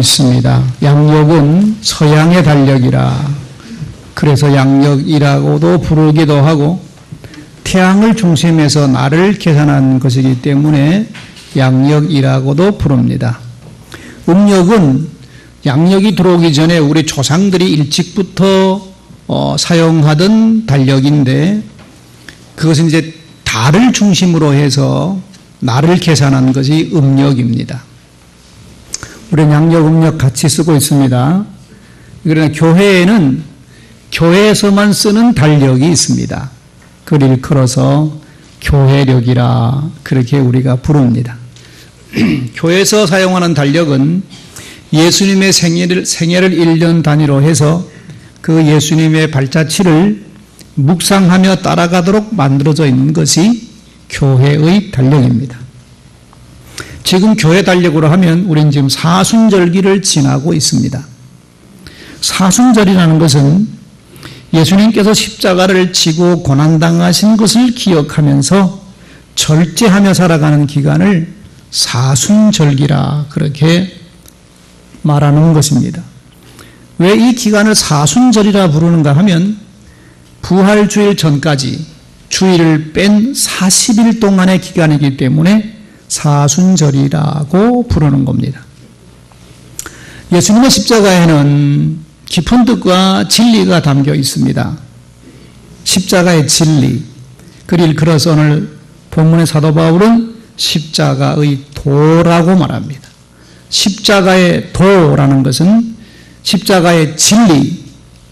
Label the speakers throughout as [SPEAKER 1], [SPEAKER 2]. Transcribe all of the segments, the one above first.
[SPEAKER 1] 있습니다. 양력은 서양의 달력이라 그래서 양력이라고도 부르기도 하고 태양을 중심해서 날을 계산한 것이기 때문에 양력이라고도 부릅니다. 음력은 양력이 들어오기 전에 우리 조상들이 일찍부터 사용하던 달력인데 그것은 이제 달을 중심으로 해서 날을 계산한 것이 음력입니다. 우리는 양력, 음력 같이 쓰고 있습니다. 그러나 교회에는 교회에서만 쓰는 달력이 있습니다. 그걸 일컬어서 교회력이라 그렇게 우리가 부릅니다. 교회에서 사용하는 달력은 예수님의 생애를 1년 단위로 해서 그 예수님의 발자취를 묵상하며 따라가도록 만들어져 있는 것이 교회의 달력입니다. 지금 교회 달력으로 하면 우리는 지금 사순절기를 지나고 있습니다. 사순절이라는 것은 예수님께서 십자가를 지고 고난당하신 것을 기억하면서 절제하며 살아가는 기간을 사순절기라 그렇게 말하는 것입니다. 왜 이 기간을 사순절이라 부르는가 하면 부활주일 전까지 주일을 뺀 40일 동안의 기간이기 때문에 사순절이라고 부르는 겁니다. 예수님의 십자가에는 깊은 뜻과 진리가 담겨 있습니다. 십자가의 진리, 그를 일컬어서 오늘 본문의 사도 바울은 십자가의 도라고 말합니다. 십자가의 도라는 것은 십자가의 진리,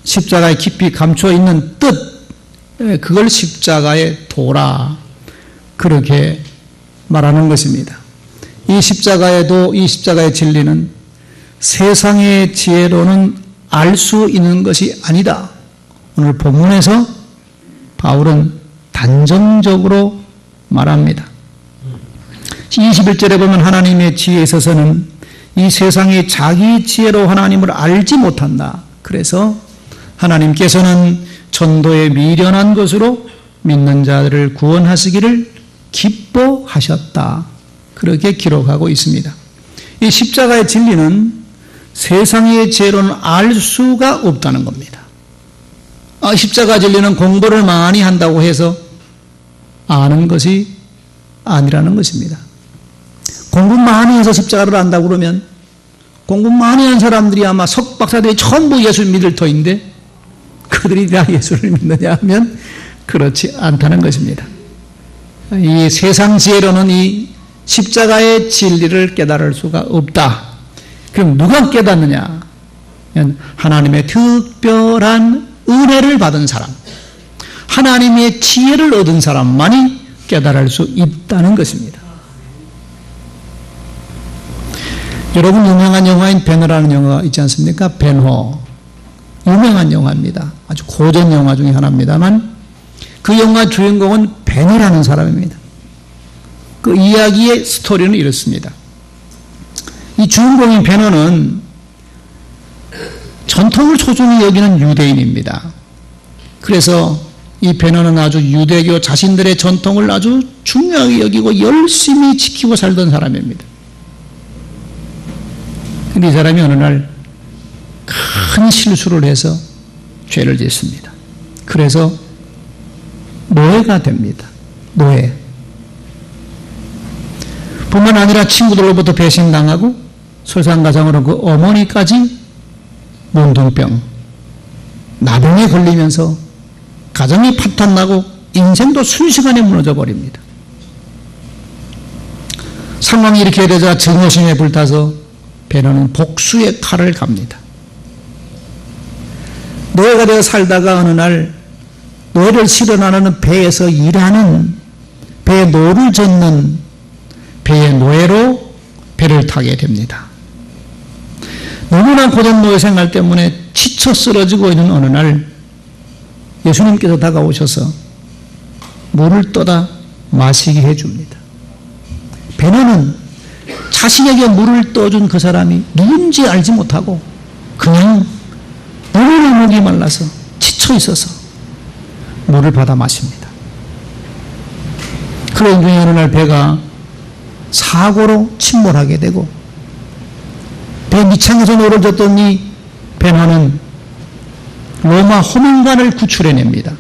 [SPEAKER 1] 십자가에 깊이 감춰 있는 뜻, 그걸 십자가의 도라 그렇게 말하는 것입니다. 이 십자가의 도, 이 십자가의 진리는 세상의 지혜로는 알 수 있는 것이 아니다. 오늘 본문에서 바울은 단정적으로 말합니다. 21절에 보면 하나님의 지혜에 있어서는 이 세상이 자기 지혜로 하나님을 알지 못한다. 그래서 하나님께서는 전도에 미련한 것으로 믿는 자들을 구원하시기를 기뻐하셨다. 그렇게 기록하고 있습니다. 이 십자가의 진리는 세상의 지혜로는 알 수가 없다는 겁니다. 십자가 진리는 공부를 많이 한다고 해서 아는 것이 아니라는 것입니다. 공부 많이 해서 십자가를 안다고 그러면 공부 많이 한 사람들이 아마 석박사들이 전부 예수를 믿을 터인데 그들이 다 예수를 믿느냐 하면 그렇지 않다는 것입니다. 이 세상 지혜로는 이 십자가의 진리를 깨달을 수가 없다. 그럼 누가 깨닫느냐? 하나님의 특별한 은혜를 받은 사람, 하나님의 지혜를 얻은 사람만이 깨달을 수 있다는 것입니다. 여러분 유명한 영화인 벤허라는 영화가 있지 않습니까? 벤허. 유명한 영화입니다. 아주 고전 영화 중에 하나입니다만 그 영화 주인공은 벤허라는 사람입니다. 그 이야기의 스토리는 이렇습니다. 이 주인공인 벤허는 전통을 소중히 여기는 유대인입니다. 그래서 이 벤허는 아주 유대교 자신들의 전통을 아주 중요하게 여기고 열심히 지키고 살던 사람입니다. 근데 이 사람이 어느 날 큰 실수를 해서 죄를 짓습니다. 그래서 노예가 됩니다. 노예. 뿐만 아니라 친구들로부터 배신당하고 설상가상으로 그 어머니까지 문둥병, 나병에 걸리면서 가정이 파탄나고 인생도 순식간에 무너져 버립니다. 상황이 이렇게 되자 증오심에 불타서 벤허는 복수의 칼을 갑니다. 노예가 되어 살다가 어느 날 노예를 실어나르는 배에서 일하는 배에 노를 젓는 배의 노예로 배를 타게 됩니다. 너무나 고된 노예 생활 때문에 지쳐 쓰러지고 있는 어느 날 예수님께서 다가오셔서 물을 떠다 마시게 해줍니다. 벤허는 자신에게 물을 떠준 그 사람이 누군지 알지 못하고 그냥 너무나 목이 말라서 지쳐 있어서 물을 받아 마십니다. 그런 중에 어느 날 배가 사고로 침몰하게 되고 배 밑창에서 노려졌던 이 베너는 로마 호민관을 구출해냅니다.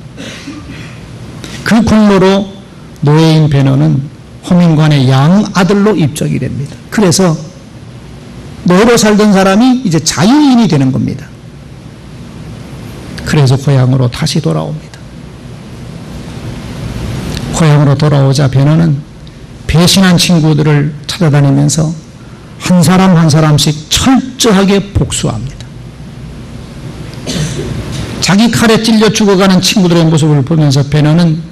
[SPEAKER 1] 그 공로로 노예인 베너는 호민관의 양아들로 입적이 됩니다. 그래서 노예로 살던 사람이 이제 자유인이 되는 겁니다. 그래서 고향으로 다시 돌아옵니다. 고향으로 돌아오자 베너는 배신한 친구들을 찾아다니면서 한 사람 한 사람씩 철저하게 복수합니다. 자기 칼에 찔려 죽어가는 친구들의 모습을 보면서 베너는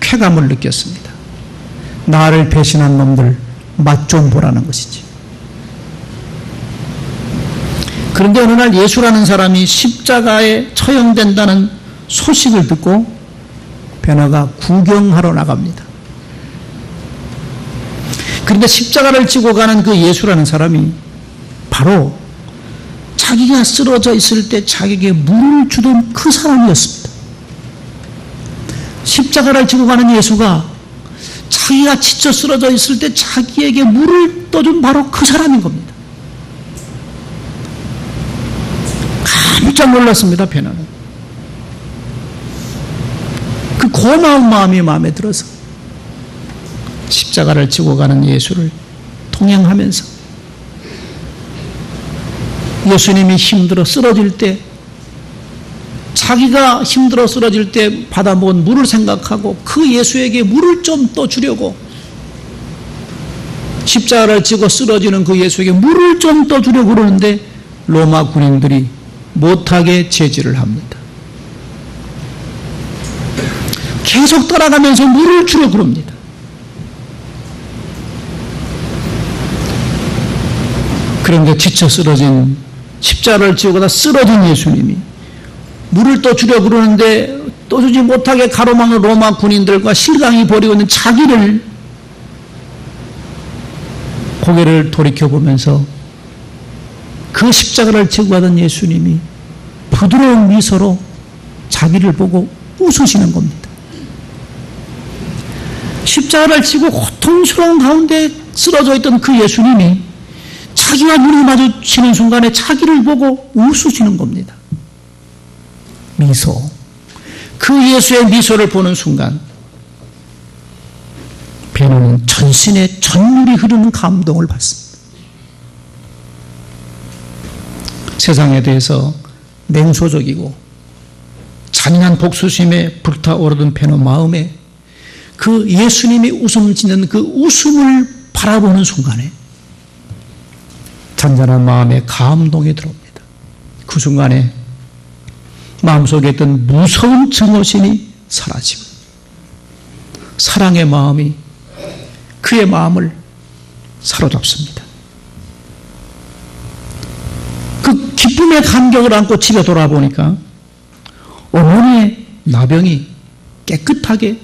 [SPEAKER 1] 쾌감을 느꼈습니다. 나를 배신한 놈들 맛 좀 보라는 것이지. 그런데 어느 날 예수라는 사람이 십자가에 처형된다는 소식을 듣고 베너가 구경하러 나갑니다. 그런데 십자가를 지고 가는 그 예수라는 사람이 바로 자기가 쓰러져 있을 때 자기에게 물을 주던 그 사람이었습니다. 십자가를 지고 가는 예수가 자기가 지쳐 쓰러져 있을 때 자기에게 물을 떠준 바로 그 사람인 겁니다. 깜짝 놀랐습니다. 베너는. 그 고마운 마음이 마음에 들어서 십자가를 지고 가는 예수를 동행하면서 예수님이 힘들어 쓰러질 때, 자기가 힘들어 쓰러질 때 받아먹은 물을 생각하고 그 예수에게 물을 좀 떠주려고, 십자가를 지고 쓰러지는 그 예수에게 물을 좀 떠주려고 그러는데 로마 군인들이 못하게 제지를 합니다. 계속 따라가면서 물을 주려고 그럽니다. 그런데 지쳐 쓰러진, 십자가를 지고 가다 쓰러진 예수님이 물을 떠주려고 그러는데 떠주지 못하게 가로막는 로마 군인들과 실강이 벌이고 있는 자기를, 고개를 돌이켜보면서 그 십자가를 지고 가던 예수님이 부드러운 미소로 자기를 보고 웃으시는 겁니다. 십자가를 지고 고통스러운 가운데 쓰러져 있던 그 예수님이 자기와 눈이 마주치는 순간에 자기를 보고 웃으시는 겁니다. 미소. 그 예수의 미소를 보는 순간 베너는 전신에 전율이 흐르는 감동을 받습니다. 세상에 대해서 냉소적이고 잔인한 복수심에 불타오르던 베너 마음에 그 예수님이 웃음 짓는 그 웃음을 바라보는 순간에 잔잔한 마음에 감동이 들어옵니다. 그 순간에 마음속에 있던 무서운 증오심이 사라지고 사랑의 마음이 그의 마음을 사로잡습니다. 그 기쁨의 감격을 안고 집에 돌아보니까 어머니의 나병이 깨끗하게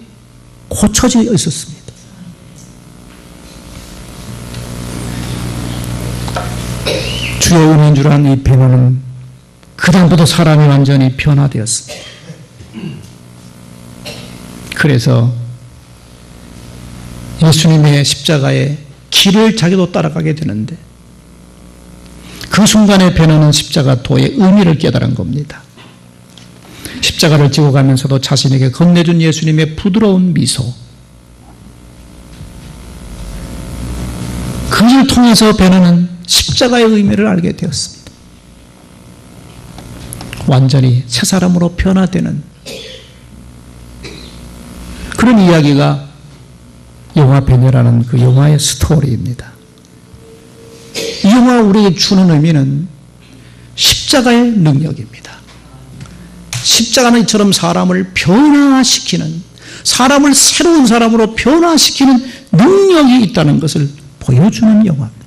[SPEAKER 1] 고쳐져 있었습니다. 주의 은혜인 줄 아는 이 베너는 그다음부터 사람이 완전히 변화되었습니다. 그래서 예수님의 십자가의 길을 자기도 따라가게 되는데 그 순간에 베너는 십자가 도의 의미를 깨달은 겁니다. 십자가를 지고 가면서도 자신에게 건네준 예수님의 부드러운 미소, 그를 통해서 베너는 십자가의 의미를 알게 되었습니다. 완전히 새 사람으로 변화되는 그런 이야기가 영화 베네라는 그 영화의 스토리입니다. 이 영화가 우리에게 주는 의미는 십자가의 능력입니다. 십자가는 이처럼 사람을 변화시키는, 사람을 새로운 사람으로 변화시키는 능력이 있다는 것을 보여주는 영화입니다.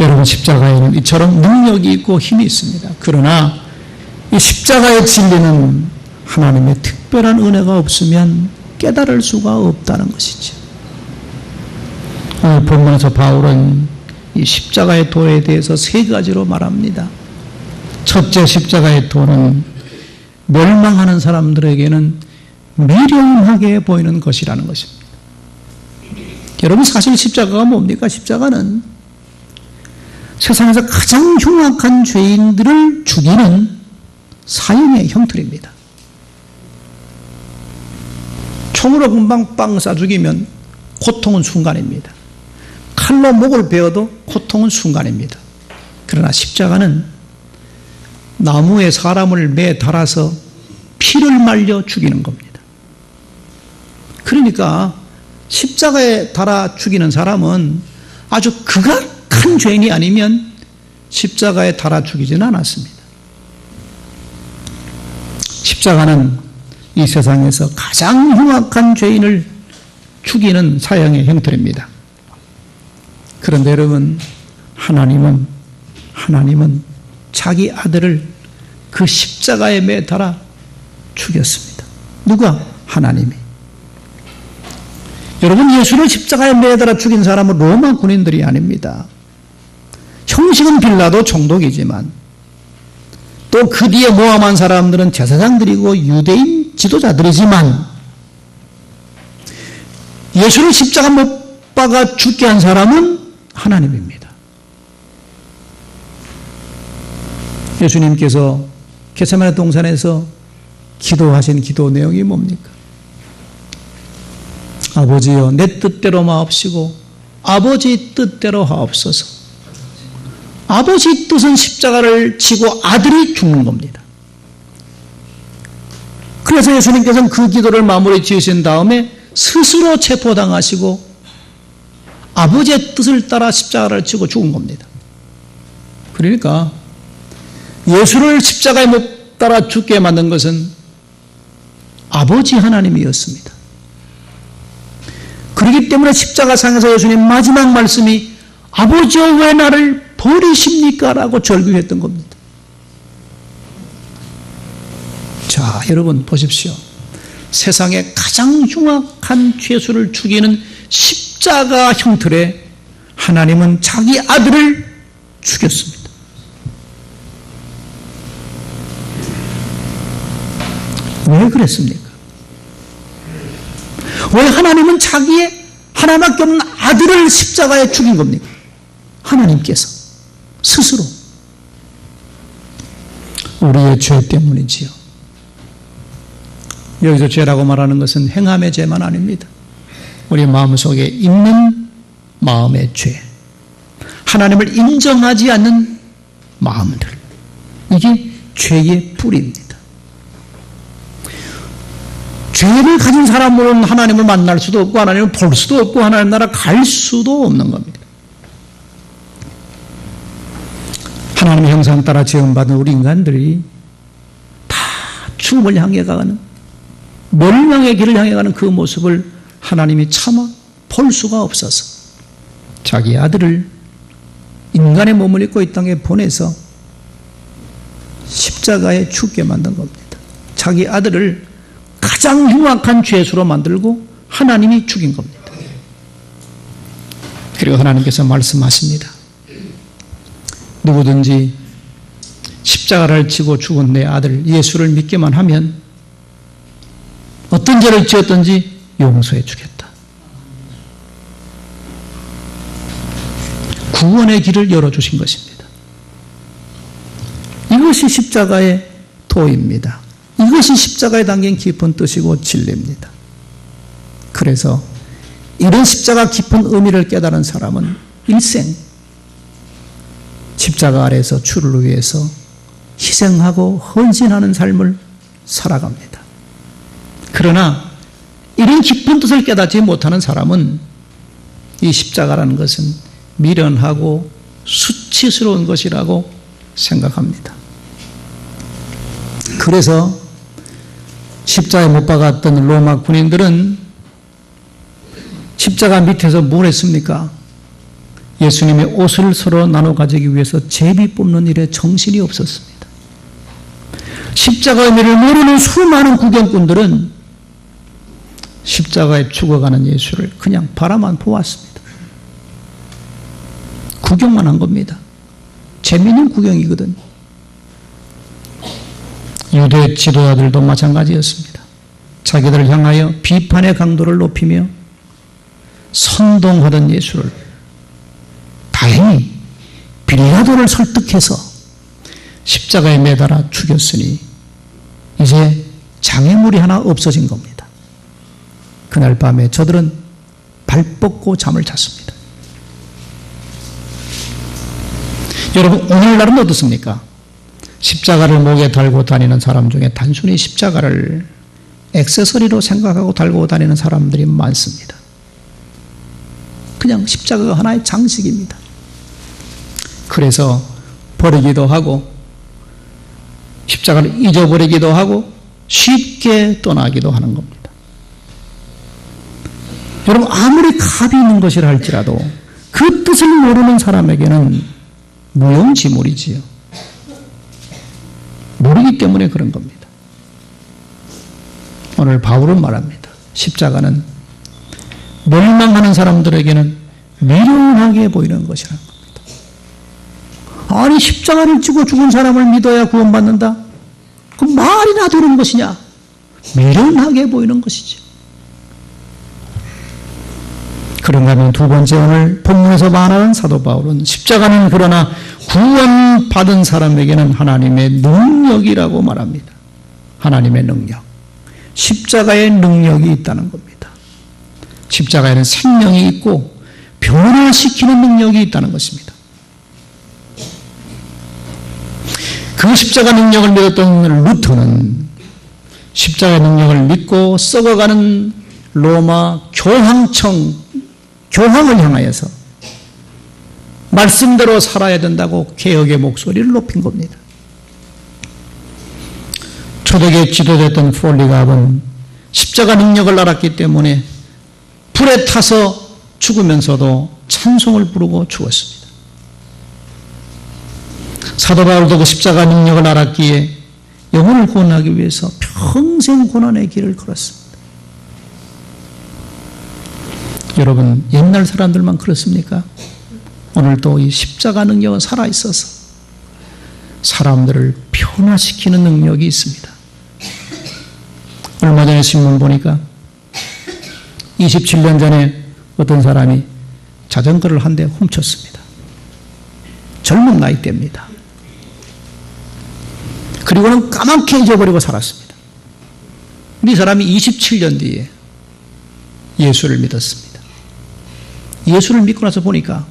[SPEAKER 1] 여러분, 십자가에는 이처럼 능력이 있고 힘이 있습니다. 그러나 이 십자가의 진리는 하나님의 특별한 은혜가 없으면 깨달을 수가 없다는 것이죠. 오늘 본문에서 바울은 이 십자가의 도에 대해서 세 가지로 말합니다. 첫째, 십자가의 도는 멸망하는 사람들에게는 미련하게 보이는 것이라는 것입니다. 여러분, 사실 십자가가 뭡니까? 십자가는 세상에서 가장 흉악한 죄인들을 죽이는 사형의 형틀입니다. 총으로 금방 빵 쏴 죽이면 고통은 순간입니다. 칼로 목을 베어도 고통은 순간입니다. 그러나 십자가는 나무에 사람을 매달아서 피를 말려 죽이는 겁니다. 그러니까 십자가에 달아 죽이는 사람은 아주 극악한 죄인이 아니면 십자가에 달아 죽이지는 않았습니다. 십자가는 이 세상에서 가장 흉악한 죄인을 죽이는 사형의 형틀입니다. 그런데 여러분, 하나님은 자기 아들을 그 십자가에 매달아 죽였습니다. 누가? 하나님이. 여러분, 예수를 십자가에 매달아 죽인 사람은 로마 군인들이 아닙니다. 형식은 빌라도 총독이지만 또 그 뒤에 모함한 사람들은 제사장들이고 유대인 지도자들이지만 예수를 십자가 못 박아 죽게 한 사람은 하나님입니다. 예수님께서 겟세마네 동산에서 기도하신 기도 내용이 뭡니까? 아버지여, 내 뜻대로 마옵시고 아버지 뜻대로 하옵소서. 아버지 뜻은 십자가를 지고 아들이 죽는 겁니다. 그래서 예수님께서는 그 기도를 마무리 지으신 다음에 스스로 체포당하시고 아버지의 뜻을 따라 십자가를 지고 죽은 겁니다. 그러니까 예수를 십자가에 못 따라 죽게 만든 것은 아버지 하나님이었습니다. 그렇기 때문에 십자가상에서 예수님 마지막 말씀이 아버지여 왜 나를 버리십니까? 라고 절규했던 겁니다. 자, 여러분 보십시오. 세상에 가장 흉악한 죄수를 죽이는 십자가 형틀에 하나님은 자기 아들을 죽였습니다. 왜 그랬습니까? 왜 하나님은 자기의 하나밖에 없는 아들을 십자가에 죽인 겁니까? 하나님께서 스스로 우리의 죄 때문이지요. 여기서 죄라고 말하는 것은 행함의 죄만 아닙니다. 우리 마음속에 있는 마음의 죄, 하나님을 인정하지 않는 마음들, 이게 죄의 뿌리입니다. 죄를 가진 사람으로는 하나님을 만날 수도 없고 하나님을 볼 수도 없고 하나님 나라 갈 수도 없는 겁니다. 하나님의 형상 따라 지음받은 우리 인간들이 다 죽음을 향해 가는, 멸망의 길을 향해 가는 그 모습을 하나님이 차마 볼 수가 없어서 자기 아들을 인간의 몸을 입고 이 땅에 보내서 십자가에 죽게 만든 겁니다. 자기 아들을 가장 흉악한 죄수로 만들고 하나님이 죽인 겁니다. 그리고 하나님께서 말씀하십니다. 누구든지 십자가를 지고 죽은 내 아들 예수를 믿기만 하면 어떤 죄를 지었든지 용서해 주겠다. 구원의 길을 열어주신 것입니다. 이것이 십자가의 도입니다. 이것이 십자가에 담긴 깊은 뜻이고 진리입니다. 그래서 이런 십자가 깊은 의미를 깨달은 사람은 일생 십자가 아래에서 주를 위해서 희생하고 헌신하는 삶을 살아갑니다. 그러나 이런 깊은 뜻을 깨닫지 못하는 사람은 이 십자가라는 것은 미련하고 수치스러운 것이라고 생각합니다. 그래서 십자가에 못 박았던 로마 군인들은 십자가 밑에서 뭘 했습니까? 예수님의 옷을 서로 나눠 가지기 위해서 제비 뽑는 일에 정신이 없었습니다. 십자가의 의미를 모르는 수많은 구경꾼들은 십자가에 죽어가는 예수를 그냥 바라만 보았습니다. 구경만 한 겁니다. 재미있는 구경이거든요. 유대 지도자들도 마찬가지였습니다. 자기들을 향하여 비판의 강도를 높이며 선동하던 예수를 다행히 비리가 빌라도를 설득해서 십자가에 매달아 죽였으니 이제 장애물이 하나 없어진 겁니다. 그날 밤에 저들은 발 뻗고 잠을 잤습니다. 여러분, 오늘날은 어떻습니까? 십자가를 목에 달고 다니는 사람 중에 단순히 십자가를 액세서리로 생각하고 달고 다니는 사람들이 많습니다. 그냥 십자가가 하나의 장식입니다. 그래서 버리기도 하고 십자가를 잊어버리기도 하고 쉽게 떠나기도 하는 겁니다. 여러분, 아무리 값이 있는 것이라 할지라도 그 뜻을 모르는 사람에게는 무용지물이지요. 모르기 때문에 그런 겁니다. 오늘 바울은 말합니다. 십자가는 멸망하는 사람들에게는 미련하게 보이는 것이라는 겁니다. 아니, 십자가를 지고 죽은 사람을 믿어야 구원받는다? 그 말이나 되는 것이냐? 미련하게 보이는 것이죠. 그런가 하면 두 번째, 오늘 본문에서 말하는 사도 바울은 십자가는 그러나 구원받은 사람에게는 하나님의 능력이라고 말합니다. 하나님의 능력. 십자가의 능력이 있다는 겁니다. 십자가에는 생명이 있고 변화시키는 능력이 있다는 것입니다. 그 십자가 능력을 믿었던 루터는 십자가의 능력을 믿고 썩어가는 로마 교황을 향하여서 말씀대로 살아야 된다고 개혁의 목소리를 높인 겁니다. 초대교회 지도됐던 폴리갑은 십자가 능력을 알았기 때문에 불에 타서 죽으면서도 찬송을 부르고 죽었습니다. 사도 바울도 그 십자가 능력을 알았기에 영혼을 구원하기 위해서 평생 고난의 길을 걸었습니다. 여러분, 옛날 사람들만 그렇습니까? 오늘도 이 십자가 능력은 살아있어서 사람들을 변화시키는 능력이 있습니다. 얼마 전에 신문 보니까 27년 전에 어떤 사람이 자전거를 한 대 훔쳤습니다. 젊은 나이대입니다. 그리고는 까맣게 잊어버리고 살았습니다. 이 사람이 27년 뒤에 예수를 믿었습니다. 예수를 믿고 나서 보니까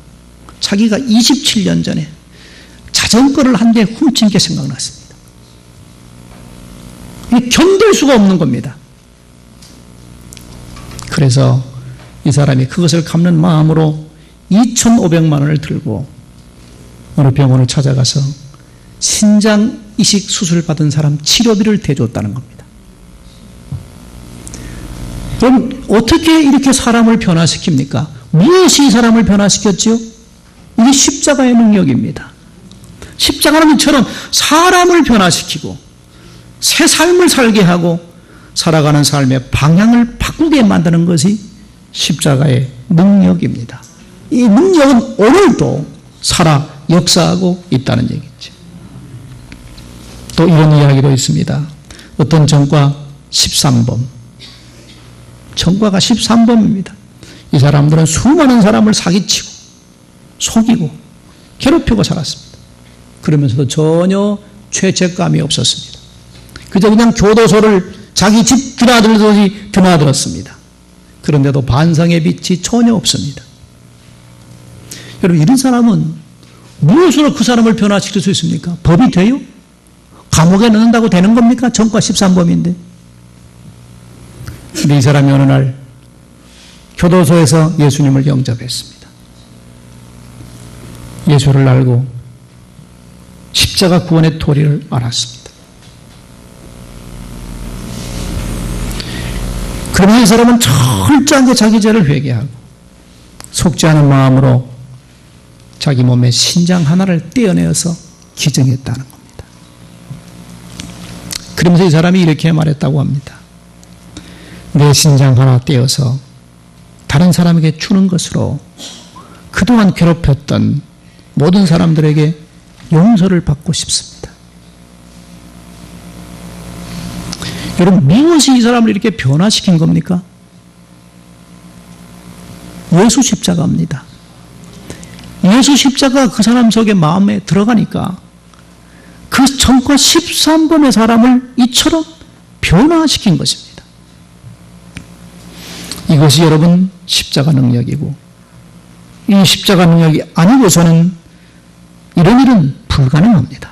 [SPEAKER 1] 자기가 27년 전에 자전거를 한 대 훔친 게 생각났습니다. 견딜 수가 없는 겁니다. 그래서 이 사람이 그것을 갚는 마음으로 2,500만 원을 들고 어느 병원을 찾아가서 신장 이식 수술 받은 사람 치료비를 대줬다는 겁니다. 그럼 어떻게 이렇게 사람을 변화시킵니까? 무엇이 이 사람을 변화시켰지요? 이게 십자가의 능력입니다. 십자가는 이처럼 사람을 변화시키고 새 삶을 살게 하고 살아가는 삶의 방향을 바꾸게 만드는 것이 십자가의 능력입니다. 이 능력은 오늘도 살아 역사하고 있다는 얘기죠. 또 이런 이야기도 있습니다. 어떤 전과 13범. 전과가 13범입니다. 이 사람들은 수많은 사람을 사기치고 속이고 괴롭히고 살았습니다. 그러면서도 전혀 죄책감이 없었습니다. 그저 그냥 교도소를 자기 집 드나들듯이 드나들었습니다. 그런데도 반성의 빛이 전혀 없습니다. 여러분, 이런 사람은 무엇으로 그 사람을 변화시킬 수 있습니까? 법이 돼요? 감옥에 넣는다고 되는 겁니까? 전과 13범인데. 근데 이 사람이 어느 날 교도소에서 예수님을 영접했습니다. 예수를 알고 십자가 구원의 도리를 알았습니다. 그러면 이 사람은 철저하게 자기 죄를 회개하고 속지 않은 마음으로 자기 몸의 신장 하나를 떼어내어서 기증했다는 겁니다. 그러면서 이 사람이 이렇게 말했다고 합니다. 내 신장 하나 떼어서 다른 사람에게 주는 것으로 그동안 괴롭혔던 모든 사람들에게 용서를 받고 싶습니다. 여러분, 무엇이 이 사람을 이렇게 변화시킨 겁니까? 예수 십자가입니다. 예수 십자가 그 사람 속에 마음에 들어가니까 그 전과 13번의 사람을 이처럼 변화시킨 것입니다. 이것이 여러분 십자가 능력이고, 이 십자가 능력이 아니고서는 이런 일은 불가능합니다.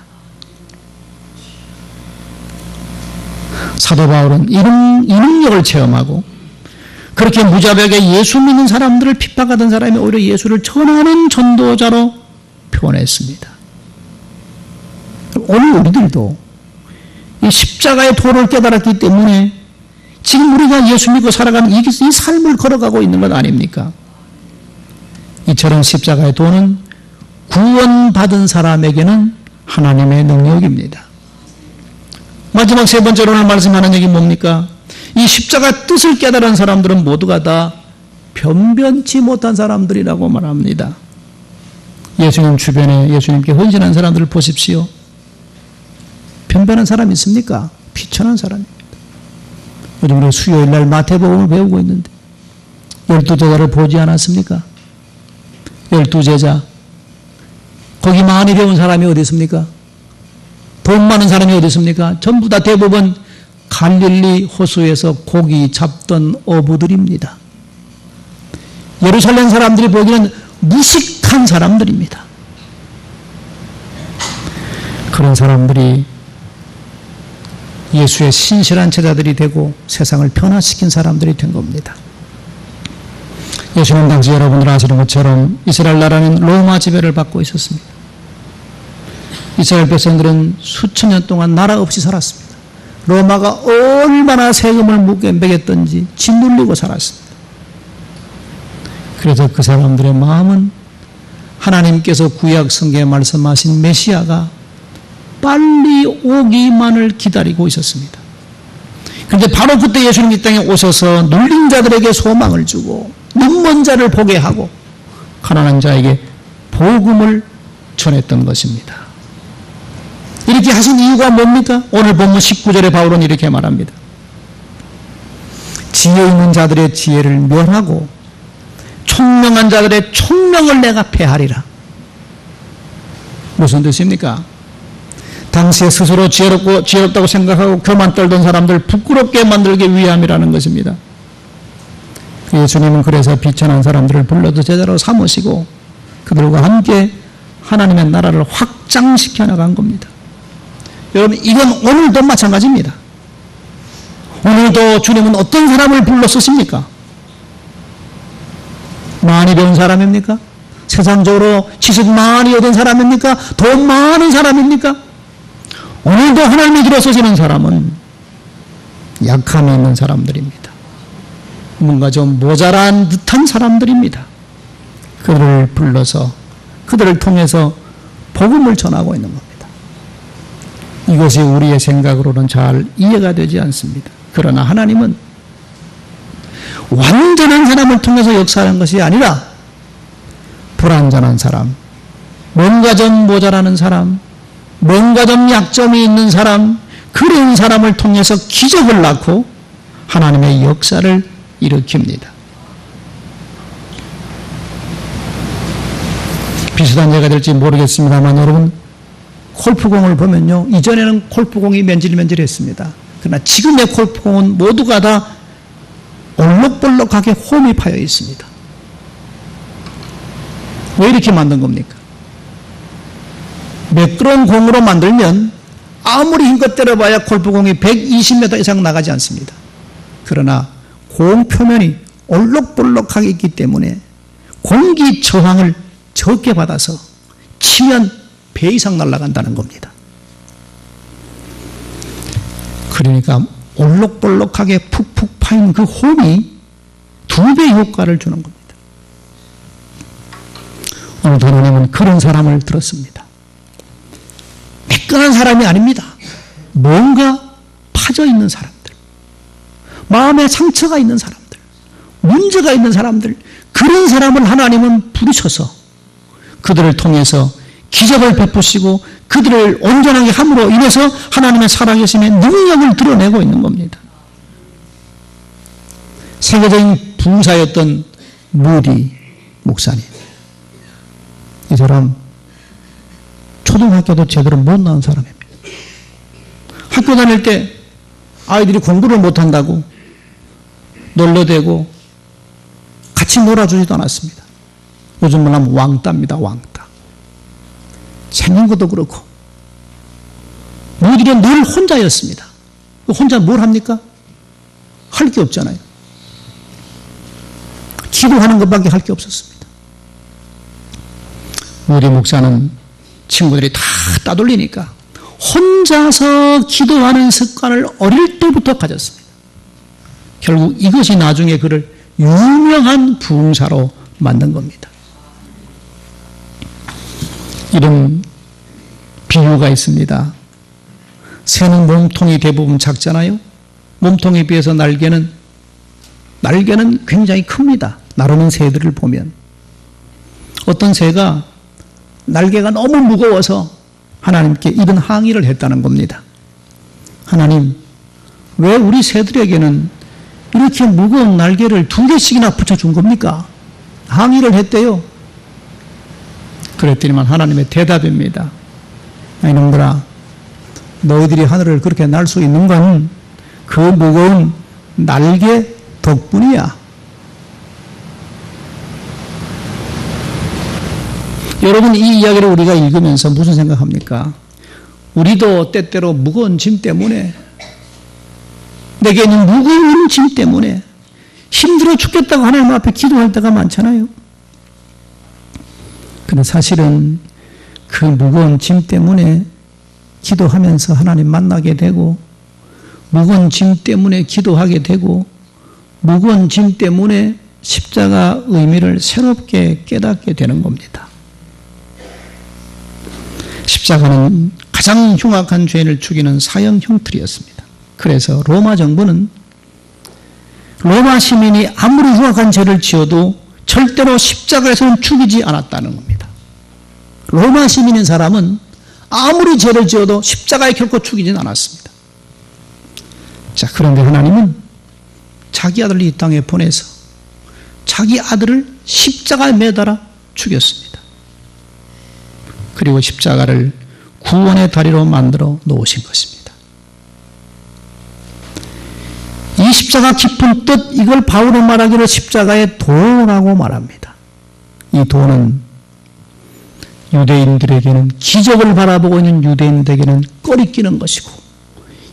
[SPEAKER 1] 사도 바울은 이 능력을 체험하고 그렇게 무자비하게 예수 믿는 사람들을 핍박하던 사람이 오히려 예수를 전하는 전도자로 표현했습니다. 오늘 우리들도 이 십자가의 도를 깨달았기 때문에 지금 우리가 예수 믿고 살아가는 이 삶을 걸어가고 있는 것 아닙니까? 이처럼 십자가의 도는 구원받은 사람에게는 하나님의 능력입니다. 마지막 세 번째로 오늘 말씀하는 얘기 뭡니까? 이 십자가 뜻을 깨달은 사람들은 모두가 다 변변치 못한 사람들이라고 말합니다. 예수님 주변에 예수님께 헌신한 사람들을 보십시오. 변변한 사람이 있습니까? 비천한 사람입니다. 요즘 우리 수요일 날 마태복음을 배우고 있는데 12제자를 보지 않았습니까? 12제자. 거기 많이 배운 사람이 어디 있습니까? 돈 많은 사람이 어디 있습니까? 전부 다 대부분 갈릴리 호수에서 고기 잡던 어부들입니다. 예루살렘 사람들이 보기에는 무식한 사람들입니다. 그런 사람들이 예수의 신실한 제자들이 되고 세상을 변화시킨 사람들이 된 겁니다. 예수님 당시 여러분들 아시는 것처럼 이스라엘 나라는 로마 지배를 받고 있었습니다. 이스라엘 백성들은 수천 년 동안 나라 없이 살았습니다. 로마가 얼마나 세금을 무게 매겼던지 짓눌리고 살았습니다. 그래서 그 사람들의 마음은 하나님께서 구약 성경에 말씀하신 메시아가 빨리 오기만을 기다리고 있었습니다. 그런데 바로 그때 예수님 이 땅에 오셔서 눌린 자들에게 소망을 주고 눈먼 자를 보게 하고 가난한 자에게 복음을 전했던 것입니다. 이렇게 하신 이유가 뭡니까? 오늘 본문 19절에 바울은 이렇게 말합니다. 지혜 있는 자들의 지혜를 멸하고 총명한 자들의 총명을 내가 폐하리라. 무슨 뜻입니까? 당시에 스스로 지혜롭다고 생각하고 교만 떨던 사람들 부끄럽게 만들기 위함이라는 것입니다. 예수님은 그래서 비천한 사람들을 불러도 제자로 삼으시고 그들과 함께 하나님의 나라를 확장시켜 나간 겁니다. 여러분, 이건 오늘도 마찬가지입니다. 오늘도 주님은 어떤 사람을 불러 쓰십니까? 많이 배운 사람입니까? 세상적으로 지식 많이 얻은 사람입니까? 돈 많은 사람입니까? 오늘도 하나님이 들어 쓰시는 사람은 약함이 있는 사람들입니다. 뭔가 좀 모자란 듯한 사람들입니다. 그들을 불러서 그들을 통해서 복음을 전하고 있는 겁니다. 이것이 우리의 생각으로는 잘 이해가 되지 않습니다. 그러나 하나님은 완전한 사람을 통해서 역사하는 것이 아니라 불완전한 사람, 뭔가 좀 모자라는 사람, 뭔가 좀 약점이 있는 사람, 그런 사람을 통해서 기적을 낳고 하나님의 역사를 일으킵니다. 비슷한 예가 될지 모르겠습니다만 여러분, 골프공을 보면요, 이전에는 골프공이 맨질맨질했습니다. 그러나 지금의 골프공은 모두가 다 올록볼록하게 홈이 파여 있습니다. 왜 이렇게 만든 겁니까? 매끄러운 공으로 만들면 아무리 힘껏 때려봐야 골프공이 120m 이상 나가지 않습니다. 그러나 공 표면이 올록볼록하게 있기 때문에 공기 저항을 적게 받아서 치면 배 이상 날아간다는 겁니다. 그러니까 올록볼록하게 푹푹 파인 그 홈이 2배 효과를 주는 겁니다. 오늘 하나님은 그런 사람을 들었습니다. 매끈한 사람이 아닙니다. 뭔가 파져 있는 사람들, 마음에 상처가 있는 사람들, 문제가 있는 사람들, 그런 사람을 하나님은 부르셔서 그들을 통해서 기적을 베푸시고 그들을 온전하게 함으로 인해서 하나님의 살아계심의 능력을 드러내고 있는 겁니다. 세계적인 부사였던 무디 목사님, 이 사람 초등학교도 제대로 못 나온 사람입니다. 학교 다닐 때 아이들이 공부를 못한다고 놀러대고 같이 놀아주지도 않았습니다. 요즘 말하면 왕따입니다. 왕따. 생긴 것도 그렇고 모두가 늘 혼자였습니다. 혼자 뭘 합니까? 할 게 없잖아요. 기도하는 것밖에 할 게 없었습니다. 우리 목사는 친구들이 다 따돌리니까 혼자서 기도하는 습관을 어릴 때부터 가졌습니다. 결국 이것이 나중에 그를 유명한 부흥사로 만든 겁니다. 이런 비유가 있습니다. 새는 몸통이 대부분 작잖아요. 몸통에 비해서 날개는 굉장히 큽니다. 나르는 새들을 보면. 어떤 새가 날개가 너무 무거워서 하나님께 이런 항의를 했다는 겁니다. 하나님, 왜 우리 새들에게는 이렇게 무거운 날개를 2개씩이나 붙여준 겁니까? 항의를 했대요. 그랬더니만 하나님의 대답입니다. 이놈들아, 너희들이 하늘을 그렇게 날 수 있는 건 그 무거운 날개 덕분이야. 여러분, 이 이야기를 우리가 읽으면서 무슨 생각합니까? 우리도 때때로 무거운 짐 때문에, 내게 있는 무거운 짐 때문에 힘들어 죽겠다고 하나님 앞에 기도할 때가 많잖아요. 그런데 사실은 그 무거운 짐 때문에 기도하면서 하나님 만나게 되고, 무거운 짐 때문에 기도하게 되고, 무거운 짐 때문에 십자가 의미를 새롭게 깨닫게 되는 겁니다. 십자가는 가장 흉악한 죄인을 죽이는 사형 형틀이었습니다. 그래서 로마 정부는 로마 시민이 아무리 흉악한 죄를 지어도 절대로 십자가에서는 죽이지 않았다는 겁니다. 로마 시민인 사람은 아무리 죄를 지어도 십자가에 결코 죽이진 않았습니다. 자, 그런데 하나님은 자기 아들을 이 땅에 보내서 자기 아들을 십자가에 매달아 죽였습니다. 그리고 십자가를 구원의 다리로 만들어 놓으신 것입니다. 이 십자가 깊은 뜻, 이걸 바울은 말하기를 십자가의 도라고 말합니다. 이 도는 유대인들에게는, 기적을 바라보고 있는 유대인들에게는 꺼리끼는 것이고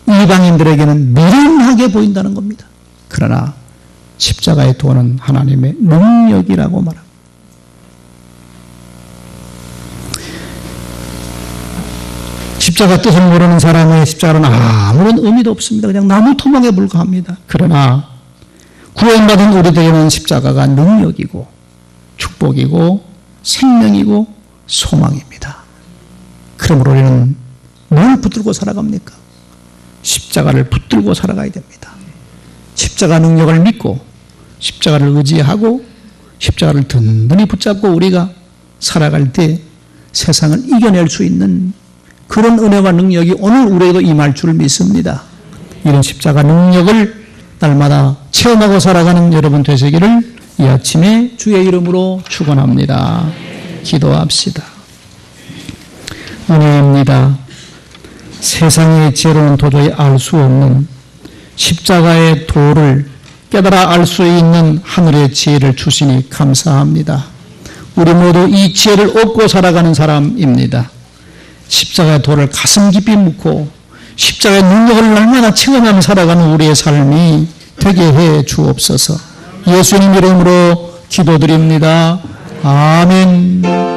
[SPEAKER 1] 이방인들에게는 미련하게 보인다는 겁니다. 그러나 십자가의 도는 하나님의 능력이라고 말합니다. 십자가 뜻을 모르는 사람의 십자가는 아무런 의미도 없습니다. 그냥 나무 토막에 불과합니다. 그러나 구원받은 우리들에게는 십자가가 능력이고 축복이고 생명이고 소망입니다. 그러므로 우리는 뭘 붙들고 살아갑니까? 십자가를 붙들고 살아가야 됩니다. 십자가 능력을 믿고 십자가를 의지하고 십자가를 든든히 붙잡고 우리가 살아갈 때 세상을 이겨낼 수 있는 그런 은혜와 능력이 오늘 우리에게도 임할 줄 믿습니다. 이런 십자가 능력을 날마다 체험하고 살아가는 여러분 되시기를 이 아침에 주의 이름으로 축원합니다. 기도합시다. 은혜입니다. 세상의 지혜로는 도저히 알 수 없는 십자가의 도를 깨달아 알 수 있는 하늘의 지혜를 주시니 감사합니다. 우리 모두 이 지혜를 얻고 살아가는 사람입니다. 십자가의 도를 가슴 깊이 묻고 십자가의 능력을 날마다 체험하며 살아가는 우리의 삶이 되게 해 주옵소서. 예수님 이름으로 기도드립니다. 아멘.